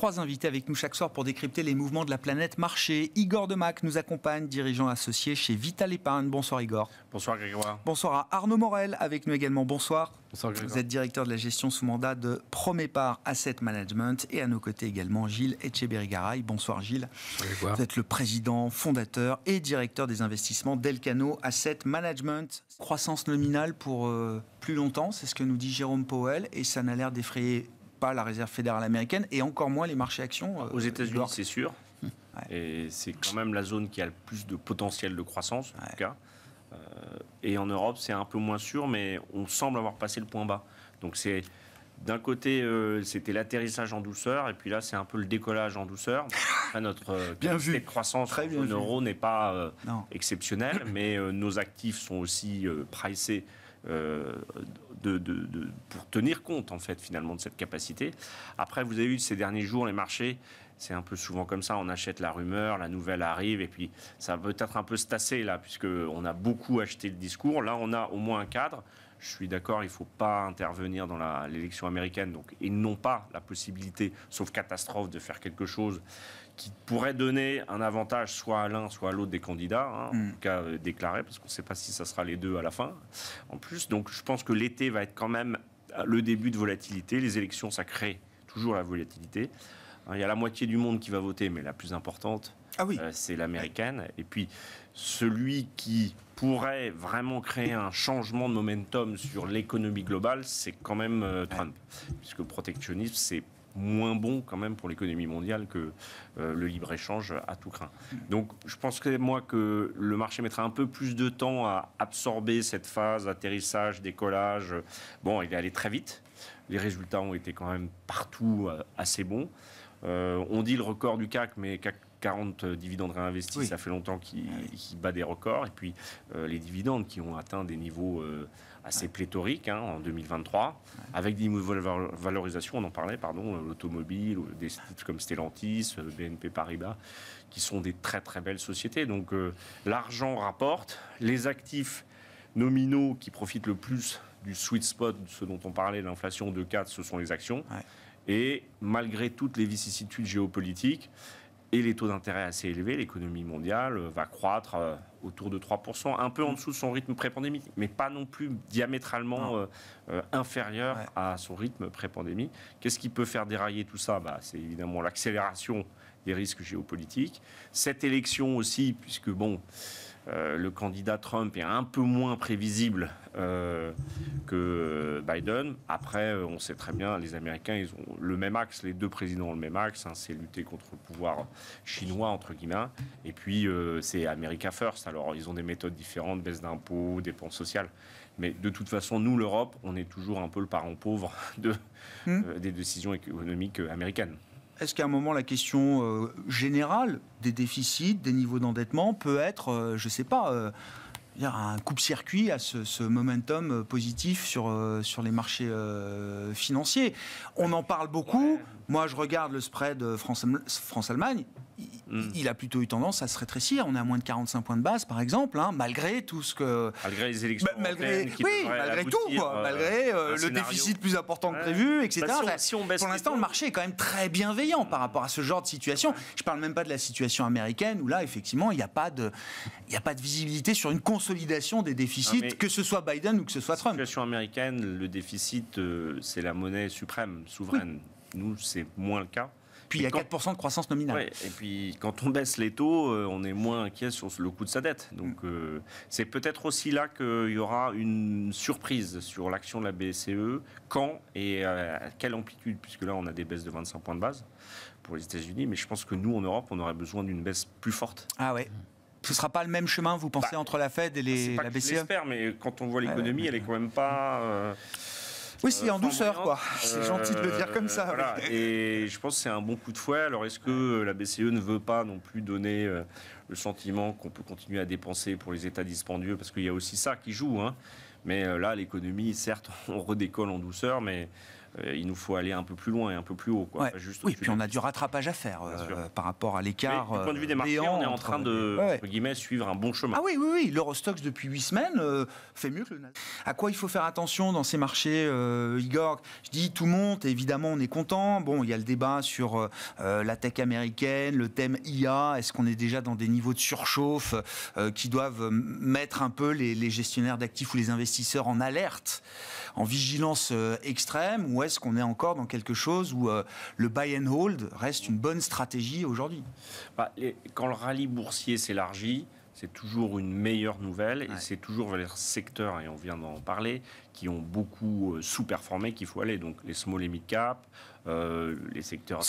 3 invités avec nous chaque soir pour décrypter les mouvements de la planète marché. Igor Demac nous accompagne, dirigeant associé chez Vital Épargne. Bonsoir Igor. Bonsoir Grégoire. Bonsoir à Arnaud Morel avec nous également. Bonsoir. Bonsoir Grégoire. Vous êtes directeur de la gestion sous mandat de Promépar Asset Management et à nos côtés également Gilles Etcheberry-Garay. Bonsoir Gilles. Bonsoir. Vous êtes le président, fondateur et directeur des investissements d'Elcano Asset Management. Croissance nominale pour plus longtemps, c'est ce que nous dit Jérôme Powell et ça n'a l'air d'effrayer pas la Réserve fédérale américaine et encore moins les marchés actions. Aux États-Unis, c'est sûr. Ouais. Et c'est quand même la zone qui a le plus de potentiel de croissance, en tout cas. Et en Europe, c'est un peu moins sûr, mais on semble avoir passé le point bas. Donc c'est d'un côté, c'était l'atterrissage en douceur, et puis là, c'est un peu le décollage en douceur. Après, notre capacité de croissance en zone euro n'est pas exceptionnelle, mais nos actifs sont aussi pricés pour tenir compte, en fait, finalement, de cette capacité. Après, vous avez vu ces derniers jours, les marchés, c'est un peu souvent comme ça, on achète la rumeur, la nouvelle arrive, et puis ça va peut-être un peu se tasser, là, puisqu'on a beaucoup acheté le discours. Là, on a au moins un cadre. Je suis d'accord, il ne faut pas intervenir dans l'élection américaine, donc ils n'ont pas la possibilité, sauf catastrophe, de faire quelque chose qui pourrait donner un avantage soit à l'un, soit à l'autre des candidats, en tout cas déclaré, parce qu'on ne sait pas si ça sera les deux à la fin, en plus. Donc je pense que l'été va être quand même le début de volatilité. Les élections, ça crée toujours la volatilité. Il y a la moitié du monde qui va voter, mais la plus importante, c'est l'américaine. Et puis, celui qui pourrait vraiment créer un changement de momentum sur l'économie globale, c'est quand même Trump. Puisque le protectionnisme, c'est moins bon quand même pour l'économie mondiale que le libre-échange à tout craint. Donc, je pense que le marché mettra un peu plus de temps à absorber cette phase atterrissage, décollage. Bon, il est allé très vite. Les résultats ont été quand même partout assez bons. On dit le record du CAC, mais CAC 40 dividendes réinvestis, ça fait longtemps qu'il bat des records. Et puis, les dividendes qui ont atteint des niveaux assez pléthoriques en 2023, avec des niveaux de valorisation, on en parlait, l'automobile, des titres comme Stellantis, BNP Paribas, qui sont des très très belles sociétés. Donc, l'argent rapporte. Les actifs nominaux qui profitent le plus du sweet spot, ce dont on parlait, l'inflation de 4, ce sont les actions. Et malgré toutes les vicissitudes géopolitiques et les taux d'intérêt assez élevés, l'économie mondiale va croître autour de 3%, un peu en dessous de son rythme pré-pandémique, mais pas non plus diamétralement inférieur à son rythme pré-pandémie. Qu'est-ce qui peut faire dérailler tout ça ? C'est évidemment l'accélération des risques géopolitiques. Cette élection aussi, puisque le candidat Trump est un peu moins prévisible que Biden. Après, on sait très bien, les Américains, ils ont le même axe, les deux présidents ont le même axe, c'est lutter contre le pouvoir chinois, entre guillemets, et puis c'est America First. Alors, ils ont des méthodes différentes, baisse d'impôts, dépenses sociales, mais de toute façon, nous, l'Europe, on est toujours un peu le parent pauvre des décisions économiques américaines. Est-ce qu'à un moment, la question générale des déficits, des niveaux d'endettement peut être, je ne sais pas, un coupe-circuit à ce momentum positif sur les marchés financiers? On en parle beaucoup. Moi, je regarde le spread France-Allemagne. Il a plutôt eu tendance à se rétrécir. On est à moins de 45 points de base, par exemple, malgré tout ce que... Malgré les élections malgré tout, malgré le déficit plus important que prévu, etc. Pour l'instant, le marché est quand même très bienveillant par rapport à ce genre de situation. Je ne parle même pas de la situation américaine, où là, effectivement, il n'y a pas de visibilité sur une consolidation des déficits, que ce soit Biden ou que ce soit Trump. La situation américaine, le déficit, c'est la monnaie suprême, souveraine. Nous, c'est moins le cas. Puis il y a 4% de croissance nominale. Et puis quand on baisse les taux, on est moins inquiet sur le coût de sa dette. Donc c'est peut-être aussi là qu'il y aura une surprise sur l'action de la BCE. Quand et à quelle amplitude? Puisque là, on a des baisses de 25 points de base pour les États-Unis. Mais je pense que nous, en Europe, on aurait besoin d'une baisse plus forte. Ah ouais. Ce ne sera pas le même chemin, vous pensez, entre la Fed et la BCE? J'espère, mais quand on voit l'économie, elle est quand même pas... Oui, c'est en douceur, quoi. C'est gentil de le dire comme ça. Voilà. Et je pense que c'est un bon coup de fouet. Alors, est-ce que la BCE ne veut pas non plus donner le sentiment qu'on peut continuer à dépenser pour les États dispendieux? Parce qu'il y a aussi ça qui joue. Mais là, l'économie, certes, on redécolle en douceur, mais il nous faut aller un peu plus loin et un peu plus haut. Quoi. Ouais. Juste oui, puis on a du rattrapage à faire par rapport à l'écart. Du point de vue des marchés, on est en train de entre guillemets, suivre un bon chemin. Ah oui. L'Eurostoxx, depuis 8 semaines, fait mieux que le Nasdaq. À quoi il faut faire attention dans ces marchés, Igor? Je dis tout monte, évidemment, on est content. Bon, il y a le débat sur la tech américaine, le thème IA. Est-ce qu'on est déjà dans des niveaux de surchauffe qui doivent mettre un peu les gestionnaires d'actifs ou les investisseurs en alerte, en vigilance extrême, ou est-ce qu'on est encore dans quelque chose où le buy and hold reste une bonne stratégie aujourd'hui? Quand le rallye boursier s'élargit, c'est toujours une meilleure nouvelle et c'est toujours vers les secteurs, et on vient d'en parler, qui ont beaucoup sous-performé qu'il faut aller. Donc les small et mid-cap, les secteurs...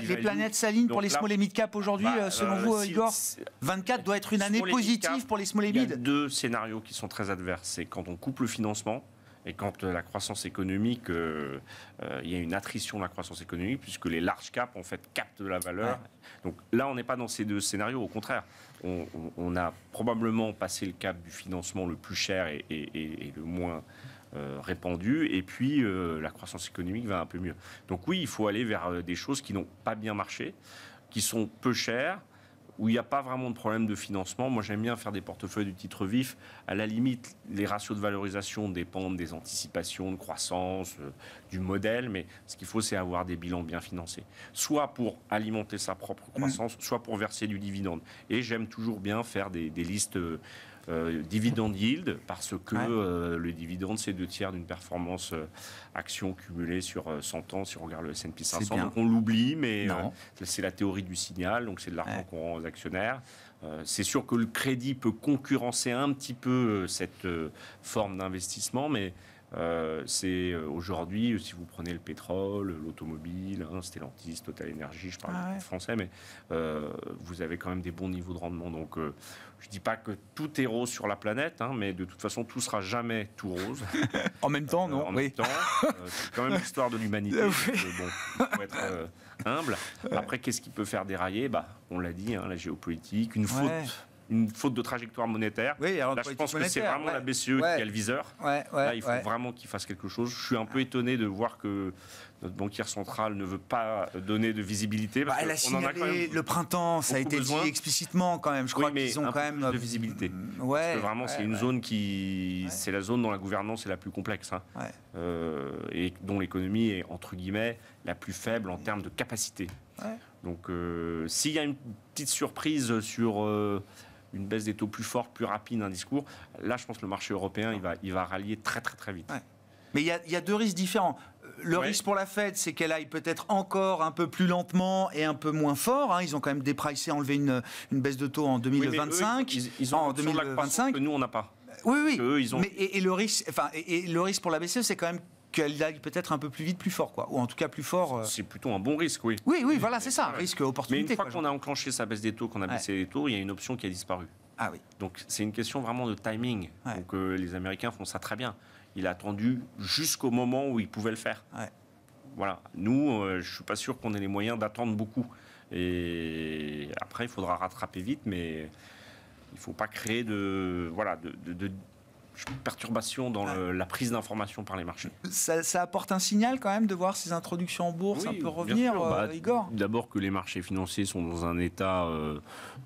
Les planètes s'alignent pour les small et mid-cap aujourd'hui, selon vous, Igor? 24 doit être une année positive pour les small et mid. Il y a deux scénarios qui sont très adverses. C'est quand on coupe le financement, et quand la croissance économique, il y a une attrition de la croissance économique, puisque les large caps, en fait, captent de la valeur. Ouais. Donc là, on n'est pas dans ces deux scénarios. Au contraire, on a probablement passé le cap du financement le plus cher et le moins répandu. Et puis, la croissance économique va un peu mieux. Donc oui, il faut aller vers des choses qui n'ont pas bien marché, qui sont peu chères, où il n'y a pas vraiment de problème de financement. Moi, j'aime bien faire des portefeuilles du titre vif. À la limite, les ratios de valorisation dépendent des anticipations de croissance, du modèle, mais ce qu'il faut, c'est avoir des bilans bien financés. Soit pour alimenter sa propre croissance, soit pour verser du dividende. Et j'aime toujours bien faire des listes dividende yield, parce que le dividende, c'est 2/3 d'une performance action cumulée sur 100 ans, si on regarde le S&P 500. Donc on l'oublie, mais c'est la théorie du signal, donc c'est de l'argent qu'on rend aux actionnaires. C'est sûr que le crédit peut concurrencer un petit peu cette forme d'investissement, mais c'est aujourd'hui, si vous prenez le pétrole, l'automobile, Stellantis, Total Energy, je parle français, mais vous avez quand même des bons niveaux de rendement. Donc je ne dis pas que tout est rose sur la planète, mais de toute façon, tout ne sera jamais tout rose. En même temps, non. En même temps, c'est quand même l'histoire de l'humanité. Donc, il faut être humble. Après, qu'est-ce qui peut faire dérailler? On l'a dit, la géopolitique, une faute de trajectoire monétaire. Là, je pense que c'est vraiment la BCE qui a le viseur. Là, il faut vraiment qu'il fasse quelque chose. Je suis un peu étonné de voir que notre banquière centrale ne veut pas donner de visibilité. Parce elle a signalé le printemps, ça a été dit explicitement quand même. Je crois qu'ils ont quand même de visibilité. Parce que vraiment, c'est une zone qui, c'est la zone dont la gouvernance est la plus complexe, et dont l'économie est entre guillemets la plus faible en termes de capacité. Donc, s'il y a une petite surprise sur une baisse des taux plus forte, plus rapide, un discours, là, je pense que le marché européen, il va rallier très, très, très vite. Mais il y a deux risques différents. Le risque pour la Fed, c'est qu'elle aille peut-être encore un peu plus lentement et un peu moins fort. Ils ont quand même dépricé, enlevé une baisse de taux en 2025. Ils ont en 2025 que nous, on n'a pas. Oui. Eux, ils ont... et le risque pour la BCE, c'est quand même qu'elle aille peut-être un peu plus vite, plus fort, quoi. Ou en tout cas plus fort. C'est plutôt un bon risque, oui. Oui, voilà, c'est ça, risque opportunité. Mais une fois qu'on a enclenché sa baisse des taux, qu'on a baissé les taux, il y a une option qui a disparu. Ah oui. Donc c'est une question vraiment de timing. Donc les Américains font ça très bien. Il a attendu jusqu'au moment où il pouvait le faire. Voilà. Nous, je ne suis pas sûr qu'on ait les moyens d'attendre beaucoup. Et après, il faudra rattraper vite, mais il ne faut pas créer de perturbation dans la prise d'informations par les marchés. Ça apporte un signal quand même de voir ces introductions en bourse un peu revenir, Igor? D'abord que les marchés financiers sont dans un état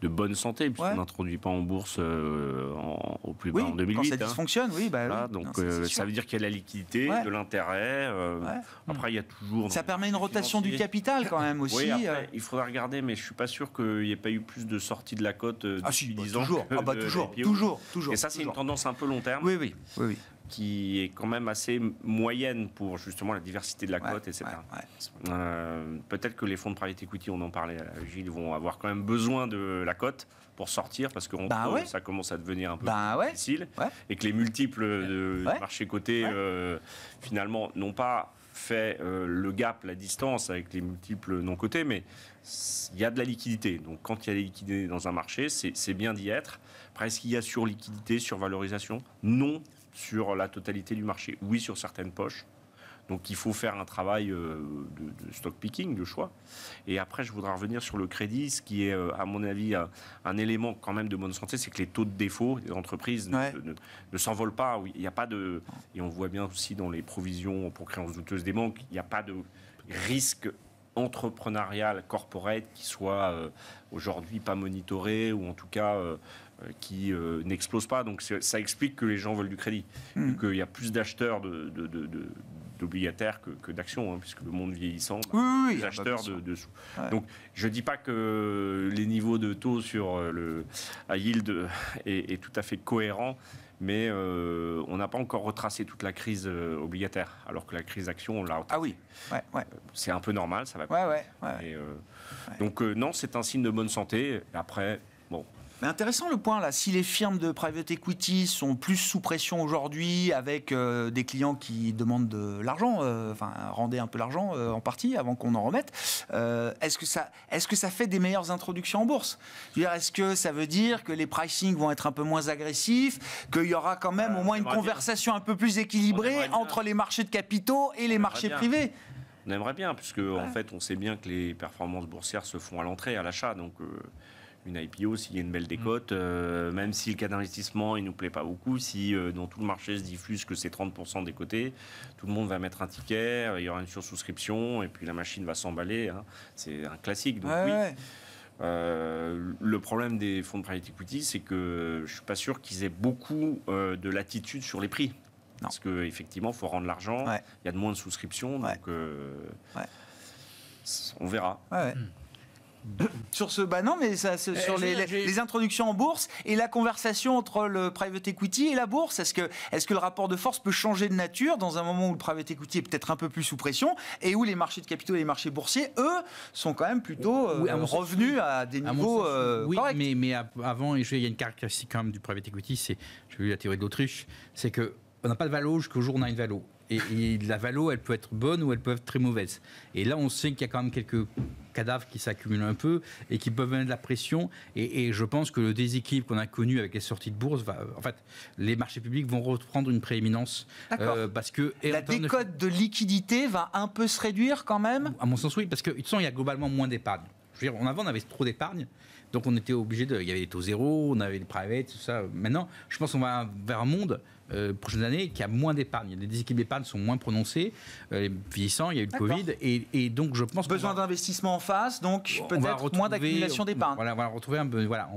de bonne santé, puisqu'on n'introduit pas en bourse au plus bas en 2008. Quand ça dysfonctionne, donc ça veut dire qu'il y a de la liquidité, de l'intérêt. Après, il y a toujours... Ça permet une rotation du capital quand même aussi. Oui, après, il faudra regarder, mais je ne suis pas sûr qu'il n'y ait pas eu plus de sorties de la cote depuis 10 ans. Toujours. Et ça, c'est une tendance un peu long terme. Oui. Qui est quand même assez moyenne pour justement la diversité de la cote, etc. Peut-être que les fonds de private equity, on en parlait à Gilles, vont avoir quand même besoin de la cote pour sortir, parce que ça commence à devenir un peu difficile, et que les multiples de marché coté, finalement, n'ont pas fait le gap, la distance avec les multiples non cotés, mais il y a de la liquidité. Donc quand il y a des liquidités dans un marché, c'est bien d'y être. Après, est-ce qu'il y a surliquidité, survalorisation? Non sur la totalité du marché. Oui sur certaines poches. Donc il faut faire un travail de stock picking, de choix. Et après, je voudrais revenir sur le crédit, ce qui est, à mon avis, un élément quand même de bonne santé, c'est que les taux de défaut des entreprises ne s'envolent pas. Il n'y a pas de... Et on voit bien aussi dans les provisions pour créances douteuses des banques, il n'y a pas de risque entrepreneurial, corporate, qui soit aujourd'hui pas monitoré, ou en tout cas qui n'explose pas. Donc ça explique que les gens veulent du crédit. Qu'il y a plus d'acheteurs d'obligataires que d'actions, puisque le monde vieillissant, les acheteurs de sous. Ouais. Donc je ne dis pas que les niveaux de taux sur le high yield est tout à fait cohérent, mais on n'a pas encore retracé toute la crise obligataire, alors que la crise action, on l'a retracée. Ah oui, c'est un peu normal, ça va. Donc non, c'est un signe de bonne santé. Après, bon. Mais intéressant le point là, si les firmes de private equity sont plus sous pression aujourd'hui avec des clients qui demandent de l'argent, rendez un peu l'argent en partie avant qu'on en remette, est-ce que ça fait des meilleures introductions en bourse ? Je veux dire, est-ce que ça veut dire que les pricing vont être un peu moins agressifs, qu'il y aura quand même au moins une conversation un peu plus équilibrée entre les marchés de capitaux et les marchés privés ? On aimerait bien, puisque en fait on sait bien que les performances boursières se font à l'entrée, à l'achat, donc... Une IPO, s'il y a une belle décote, même si le cas d'investissement, il ne nous plaît pas beaucoup, si dans tout le marché se diffuse que c'est 30% des cotés, tout le monde va mettre un ticket, il y aura une sursouscription, et puis la machine va s'emballer. C'est un classique. Donc le problème des fonds de private equity, c'est que je ne suis pas sûr qu'ils aient beaucoup de latitude sur les prix. Non. Parce qu'effectivement, il faut rendre l'argent, il y a de moins de souscriptions, donc on verra. Sur ce, non, mais ça, sur les introductions en bourse et la conversation entre le private equity et la bourse, est-ce que le rapport de force peut changer de nature dans un moment où le private equity est peut-être un peu plus sous pression et où les marchés de capitaux et les marchés boursiers, eux, sont quand même plutôt revenus à des niveaux corrects. Mais avant, il y a une caractéristique quand même du private equity, j'ai vu la théorie de l'autruche, c'est qu'on n'a pas de valo jusqu'au jour où on a une valo. Et la valo, elle peut être bonne ou elle peut être très mauvaise. Et là, on sait qu'il y a quand même quelques cadavres qui s'accumulent un peu et qui peuvent mettre de la pression. Et je pense que le déséquilibre qu'on a connu avec les sorties de bourse, en fait, les marchés publics vont reprendre une prééminence. Parce que la décote de liquidité va un peu se réduire quand même. À mon sens, oui, parce que de toute façon, il y a globalement moins d'épargne. Je veux dire, avant, on avait trop d'épargne. Donc, on était obligé il y avait des taux zéro, on avait les private, tout ça. Maintenant, je pense qu'on va vers un monde prochaines années qui a moins d'épargne. Les déséquilibres d'épargne sont moins prononcés. Vieillissant, il y a eu le Covid. Et donc, je pense besoin d'investissement en face, donc peut-être moins d'accumulation d'épargne. Voilà, on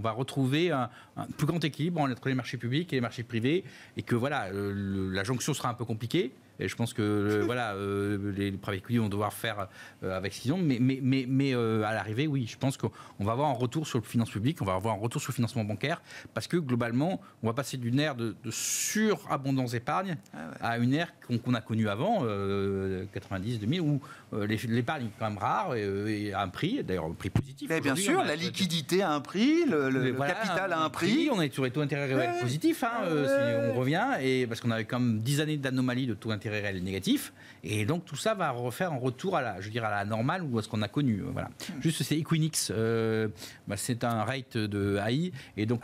va retrouver un plus grand équilibre entre les marchés publics et les marchés privés. Et que la jonction sera un peu compliquée. Et je pense que les private equity vont devoir faire avec ce qu'ils ont. Mais à l'arrivée, oui, je pense qu'on va avoir un retour sur le finance publique, on va avoir un retour sur le financement bancaire, parce que globalement, on va passer d'une ère de surabondance d'épargne à une ère qu'on a connue avant, 90-2000, où l'épargne est quand même rare et à un prix, d'ailleurs un prix positif. Bien sûr, la liquidité a un prix, le capital a un prix. On est sur les taux d'intérêt réels positifs, si on revient, et parce qu'on avait quand même 10 années d'anomalies de taux d'intérêt réel négatif, et donc tout ça va refaire un retour à la normale ou à ce qu'on a connu. Voilà. Juste, c'est Equinix, c'est un rate de AI, et donc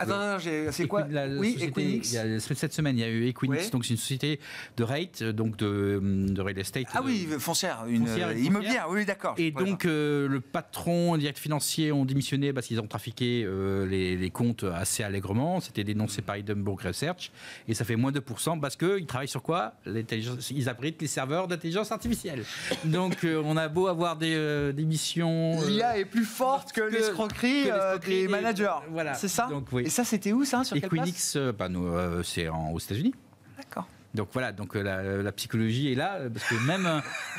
c'est quoi Equinix. Cette semaine, il y a eu Equinix, donc c'est une société de rate, donc de real estate. Foncière, immobilière, oui, d'accord. Et donc le patron, le directeur financier ont démissionné parce qu'ils ont trafiqué les comptes assez allègrement. C'était dénoncé par Hindenburg Research, et ça fait moins 2% parce qu'ils travaillent sur quoi ? Ils abritent les serveurs d'intelligence artificielle. Donc, on a beau avoir des missions... L'IA est plus forte que l'escroquerie des managers. Voilà. C'est ça. Donc, oui. Et ça, c'était où, ça ? Sur Equinix, c'est aux États-Unis. D'accord. Donc voilà, la psychologie est là, parce que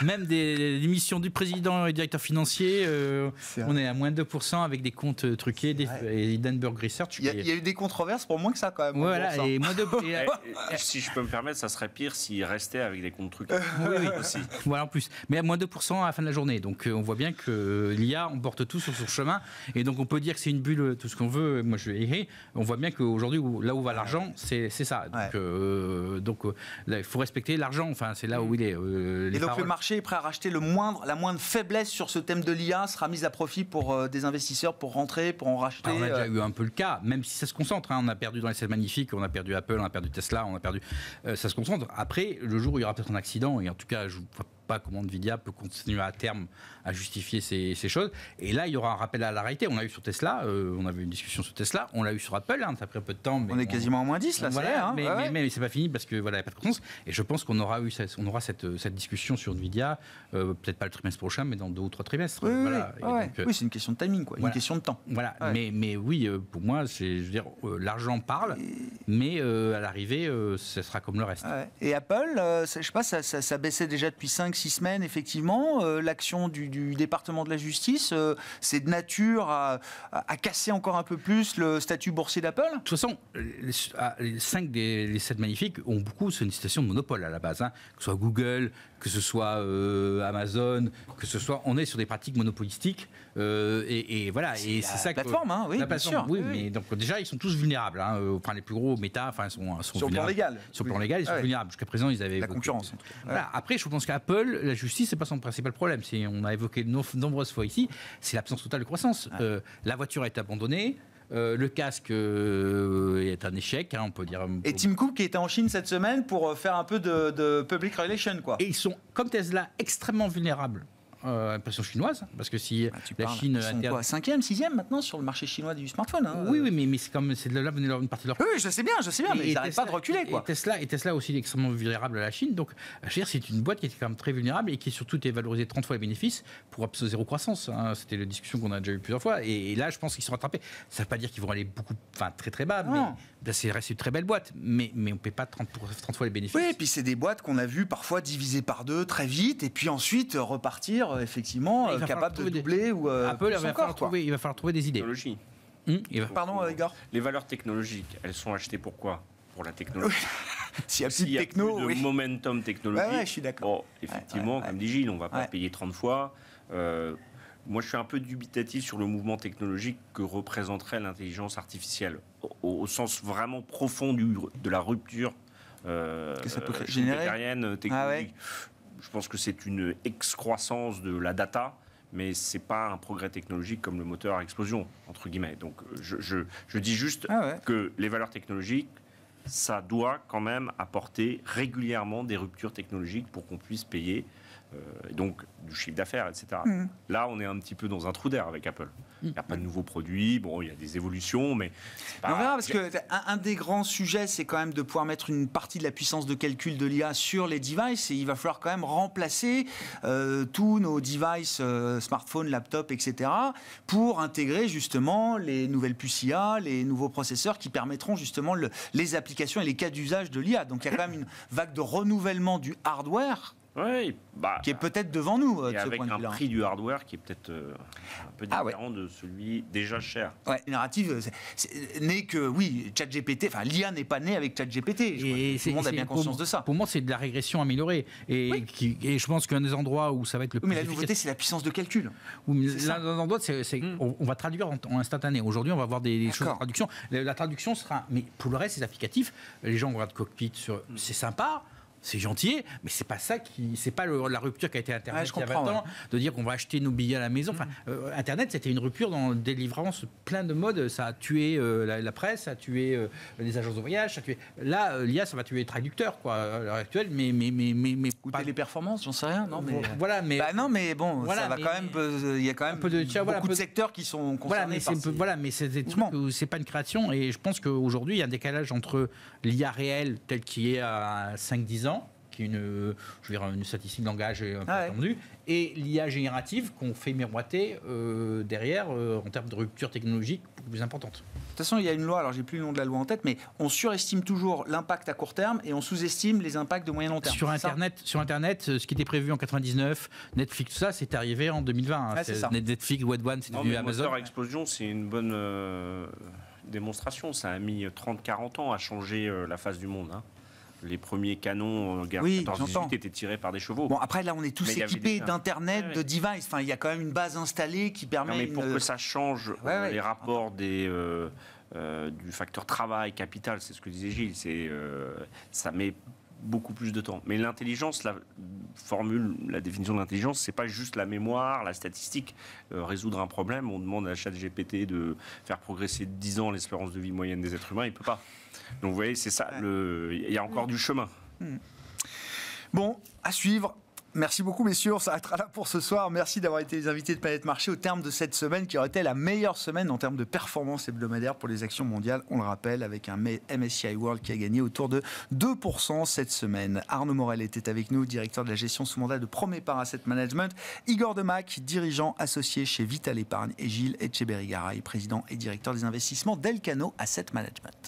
même des missions du président et du directeur financier, on est à moins de 2% avec des comptes truqués, et Hindenburg Research. Il y a eu des controverses pour moins que ça quand même. Voilà, et moins de... Si je peux me permettre, ça serait pire s'il restait avec des comptes truqués. Oui, aussi. Voilà, en plus. Mais à moins de 2% à la fin de la journée. Donc on voit bien que l'IA emporte tout sur son chemin, et donc on peut dire que c'est une bulle, tout ce qu'on veut. Moi, je vais errer. On voit bien qu'aujourd'hui, là où va l'argent, c'est ça. Donc il faut respecter l'argent, c'est là où il est. Et donc le marché est prêt à racheter la moindre faiblesse sur ce thème de l'IA sera mise à profit pour des investisseurs pour rentrer, pour en racheter. On a déjà eu un peu le cas, même si ça se concentre. On a perdu dans les 7 magnifiques, on a perdu Apple, on a perdu Tesla, ça se concentre. Après, le jour où il y aura peut-être un accident, et en tout cas, je ne vois pas comment Nvidia peut continuer à terme à justifier ces choses. Et là, il y aura un rappel à la réalité. On l'a eu sur Tesla, on avait une discussion sur Tesla, on l'a eu sur Apple, ça a pris un peu de temps. Mais on est quasiment à moins 10 là, voilà, mais c'est pas fini parce que voilà, il n'y a pas de confiance. Et je pense qu'on aura cette discussion sur Nvidia, peut-être pas le trimestre prochain, mais dans 2 ou 3 trimestres. Oui, voilà. Oui, c'est une question de timing, quoi. Une question de temps. Voilà. Mais oui, pour moi, je veux dire, l'argent parle, mais à l'arrivée, ce sera comme le reste. Et Apple, je sais pas, ça baissait déjà depuis 5-6 semaines, effectivement. L'action du département de la justice, c'est de nature à casser encore un peu plus le statut boursier d'Apple. De toute façon, les 5 des 7 magnifiques ont beaucoup, c'est une situation de monopole à la base, que ce soit Google, que ce soit Amazon, que ce soit, on est sur des pratiques monopolistiques et voilà. Et c'est ça plateforme, oui, la bien sûr. Oui, mais donc déjà ils sont tous vulnérables. Enfin, les plus gros Meta, sont sur le plan légal. Sur le plan légal, ils sont vulnérables. Jusqu'à présent, ils avaient la concurrence. En tout cas. Voilà. Après, je pense qu'Apple, la justice, c'est pas son principal problème. On a évoqué de nombreuses fois ici, c'est l'absence totale de croissance. La voiture est abandonnée. Le casque est un échec, on peut dire. Et Tim Cook qui était en Chine cette semaine pour faire un peu de public relation, quoi. Et ils sont, comme Tesla, extrêmement vulnérables à l'impression chinoise, parce que si la Chine... Ils sont quoi, 5e, 6e maintenant sur le marché chinois du smartphone. Oui, mais c'est de là venir une partie de leur... Oui, je sais bien, mais ils n'arrêtent pas de reculer, quoi. Et Tesla aussi est extrêmement vulnérable à la Chine, donc je veux dire, c'est une boîte qui était quand même très vulnérable et qui surtout était valorisée 30 fois les bénéfices pour zéro croissance. C'était la discussion qu'on a déjà eu plusieurs fois, et là, je pense qu'ils sont rattrapés. Ça ne veut pas dire qu'ils vont aller très très bas, mais c'est resté une très belle boîte, mais on ne paie pas 30 fois les bénéfices. Oui, et puis c'est des boîtes qu'on a vues parfois divisées par 2 très vite, et puis ensuite repartir effectivement capable de doubler ou Apple, il va falloir trouver des idées. Pardon, Igor. Les valeurs technologiques, elles sont achetées pour quoi? Pour la technologie. S'il y a plus de techno, plus de momentum technologique. Je suis d'accord. Bon, effectivement, comme dit Gilles, on ne va pas payer 30 fois. Moi, je suis un peu dubitatif sur le mouvement technologique que représenterait l'intelligence artificielle, au sens vraiment profond de la rupture que ça peut générer technologique. Je pense que c'est une excroissance de la data, mais c'est pas un progrès technologique comme le moteur à explosion, entre guillemets. Donc, je dis juste que les valeurs technologiques, ça doit quand même apporter régulièrement des ruptures technologiques pour qu'on puisse payer donc du chiffre d'affaires, etc. Là, on est un petit peu dans un trou d'air avec Apple. Il n'y a pas de nouveaux produits, bon, il y a des évolutions, mais... On verra, parce qu'un des grands sujets, c'est quand même de pouvoir mettre une partie de la puissance de calcul de l'IA sur les devices, et il va falloir quand même remplacer tous nos devices, smartphones, laptops, etc., pour intégrer justement les nouvelles puces IA, les nouveaux processeurs qui permettront justement les applications et les cas d'usage de l'IA. Donc il y a quand même une vague de renouvellement du hardware qui est peut-être devant nous. Et avec un prix du hardware qui est peut-être un peu différent de celui déjà cher. Narrative n'est que, ChatGPT, enfin l'IA n'est pas née avec ChatGPT. Tout le monde a bien conscience de ça. Pour moi, c'est de la régression améliorée. Et je pense qu'un des endroits où ça va être le plus mais la nouveauté, c'est la puissance de calcul. L'un des endroits, on va traduire en instantané. Aujourd'hui, on va avoir des choses en traduction. La traduction sera... Mais pour le reste, c'est applicatif. Les gens regardent Cockpit c'est sympa. C'est gentil, mais c'est pas ça c'est pas la rupture qui a été Internet il y a 20 ans, de dire qu'on va acheter nos billets à la maison. Enfin, Internet, c'était une rupture dans la délivrance, plein de modes. Ça a tué la presse, ça a tué les agences de voyage, ça a tué... Là, l'IA, ça va tuer les traducteurs, quoi, à l'heure actuelle, mais pas les performances, j'en sais rien, non, mais... Voilà, mais... bon, ça va quand même... Il y a quand même beaucoup de secteurs qui sont concernés mais c'est pas une création, et je pense qu'aujourd'hui, il y a un décalage entre l'IA réelle, telle qu'il est à 5-10 ans, qui est une statistique de langage un peu attendue, et l'IA générative qu'on fait miroiter derrière en termes de rupture technologique beaucoup plus importante. De toute façon, il y a une loi, alors j'ai plus le nom de la loi en tête, mais on surestime toujours l'impact à court terme et on sous-estime les impacts de moyen long terme. Sur Internet, ce qui était prévu en 99, Netflix, tout ça, c'est arrivé en 2020. C'est ça. Netflix, Web One, c'est devenu Amazon. Le moteur à explosion, c'est une bonne démonstration. Ça a mis 30-40 ans à changer la face du monde. Les premiers canons guerre 14-18 étaient tirés par des chevaux. Bon, après, là, on est tous équipés d'Internet, de devices. Enfin, il y a quand même une base installée qui permet... Non, mais pour que ça change les rapports du facteur travail, capital, c'est ce que disait Gilles, ça met beaucoup plus de temps. Mais l'intelligence, la définition de l'intelligence, c'est pas juste la mémoire, la statistique. Résoudre un problème, on demande à ChatGPT de faire progresser de 10 ans l'espérance de vie moyenne des êtres humains, il peut pas. Donc vous voyez, c'est ça, il y a encore du chemin. Bon, à suivre. Merci beaucoup, messieurs. On s'arrêtera là pour ce soir. Merci d'avoir été les invités de Planète Marché au terme de cette semaine qui aurait été la meilleure semaine en termes de performance hebdomadaire pour les actions mondiales. On le rappelle, avec un MSCI World qui a gagné autour de 2% cette semaine. Arnaud Morel était avec nous, directeur de la gestion sous mandat de Promépar Asset Management. Igor Demac, dirigeant associé chez Vital Épargne. Et Gilles Etcheberry-Garay, président et directeur des investissements d'Elcano Asset Management.